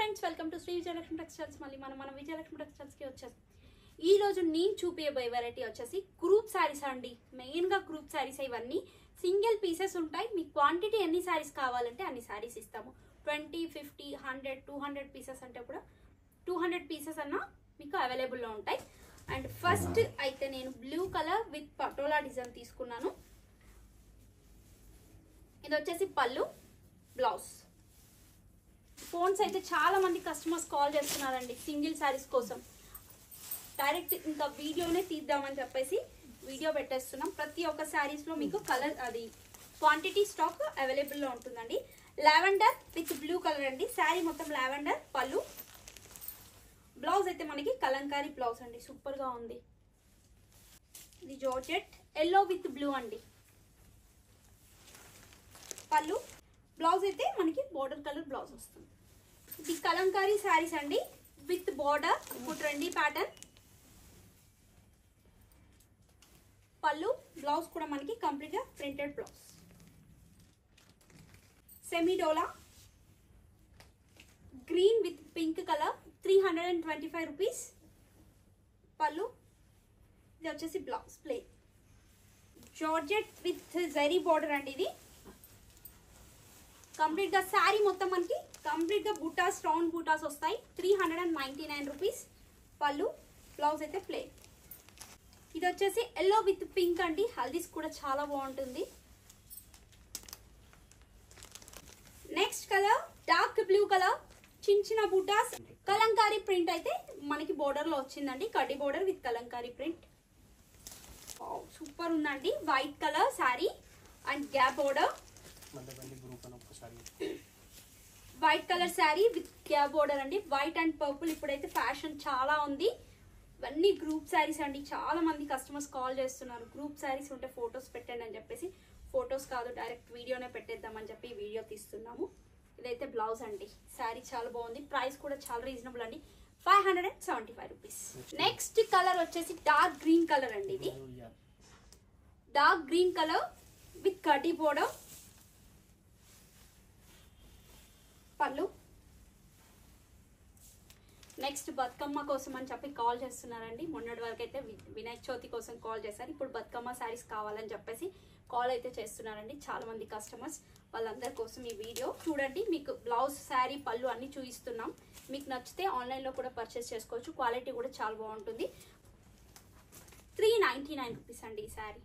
Friends, welcome to Shri Vijayalakshmi textiles. మళ్ళీ మన Vijayalakshmi textiles కి వచ్చేసి ఈ రోజు నేను చూపించబోయే వెరైటీ వచ్చేసి గ్రూప్ శారీస్ అండి. మెయిన్ గా గ్రూప్ శారీస్ ఇవన్నీ సింగిల్ పీసెస్ ఉంటాయి. మీకు క్వాంటిటీ ఎన్ని శారీస్ కావాలంటే అన్ని శారీస్ ఇస్తాము. 20, 50, 100, 200 పీసెస్ అంటే కూడా 200 పీసెస్ అన్న మీకు అవైలబుల్ లో ఉంటాయి. అండ్ ఫస్ట్ అయితే నేను blue colour with patola design తీసుకున్నాను. ఇది వచ్చేసి పళ్ళు, బ్లౌజ్. ఫోన్స్ అయితే చాలా మంది కస్టమర్స్ కాల్ చేస్తున్నారండి సింగిల్ శారీస్ కోసం. డైరెక్ట్ ఇంకా వీడియోనే తీద్దామని చెప్పేసి వీడియో పెట్టేస్తున్నాం. ప్రతి ఒక్క శారీస్ లో మీకు కలర్ అది క్వాంటిటీ స్టాక్ అవైలబుల్ లో ఉంటుందండి. లావెండర్ విత్ బ్లూ కలర్ అండి. శారీ మొత్తం లావెండర్, పళ్ళు, బ్లౌజ్ అయితే మనకి కలంకారీ బ్లౌజ్ అండి. సూపర్ గా ఉంది. ఇది జార్జెట్ ఎల్లో విత్ బ్లూ అండి. పళ్ళు, బ్లౌజ్ అయితే మనకి బోర్డర్ కలర్ బ్లౌజ్ వస్తుంది. ఇది కలంకారీ శారీస్ అండి విత్ బోర్డర్, ఇప్పుడు ట్రెండీ ప్యాటర్న్. పళ్ళు, బ్లౌజ్ కూడా మనకి కంప్లీట్ గా ప్రింటెడ్ బ్లౌజ్. సెమీడోలా green with pink colour, 325 rupees. పళ్ళు, ఇది వచ్చేసి blouse plain. Georgette with zari border అండి. ఇది కంప్లీట్ గా శారీ మొత్తం మనకి కంప్లీట్ గా బూటాస్, రౌండ్ బూటాస్ వస్తాయి. 399 రూపీస్. పళ్ళు, బ్లౌజ్ అయితే ప్లేన్. ఇది వచ్చేసి ఎల్లో విత్ పింక్ అండి. హల్దీస్ కూడా చాలా బాగుంటుంది. Next colour dark blue colour, చిన్న బూటాస్, కలంకారీ ప్రింట్ అయితే మనకి బోర్డర్ లో వచ్చిందండి. కడ్డీ border with kalamkari print. Super ఉందండి. White colour sari and gap border. White colour sari with gap border అండి. వైట్ అండ్ పర్పుల్ ఇప్పుడైతే ఫ్యాషన్ చాలా ఉంది. ఇవన్నీ గ్రూప్ శారీస్ అండి. చాలా మంది కస్టమర్స్ కాల్ చేస్తున్నారు గ్రూప్ శారీస్ ఉంటే ఫొటోస్ పెట్టండి అని చెప్పేసి. ఫొటోస్ కాదు, డైరెక్ట్ వీడియోనే పెట్టేద్దామని చెప్పి వీడియో తీస్తున్నాము. ఇదైతే బ్లౌజ్ అండి. శారీ చాలా బాగుంది. ప్రైస్ కూడా చాలా రీజనబుల్ అండి. 575 రూపీస్. నెక్స్ట్ కలర్ వచ్చేసి డార్క్ గ్రీన్ కలర్ అండి. ఇది డార్క్ గ్రీన్ కలర్ విత్ కడ్డీ బోర్డర్. పళ్ళు. నెక్స్ట్ బతుకమ్మ కోసం అని చెప్పి కాల్ చేస్తున్నారండి. మొన్నటి వరకు అయితే వినాయక చవితి కోసం కాల్ చేశారు. ఇప్పుడు బతుకమ్మ శారీస్ కావాలని చెప్పేసి కాల్ అయితే చేస్తున్నారండి చాలా మంది కస్టమర్స్. వాళ్ళందరి కోసం ఈ వీడియో చూడండి. మీకు బ్లౌజ్, శారీ, పళ్ళు అన్ని చూపిస్తున్నాం. మీకు నచ్చితే ఆన్లైన్లో కూడా పర్చేస్ చేసుకోవచ్చు. క్వాలిటీ కూడా చాలా బాగుంటుంది. 399 రూపీస్ అండి ఈ శారీ.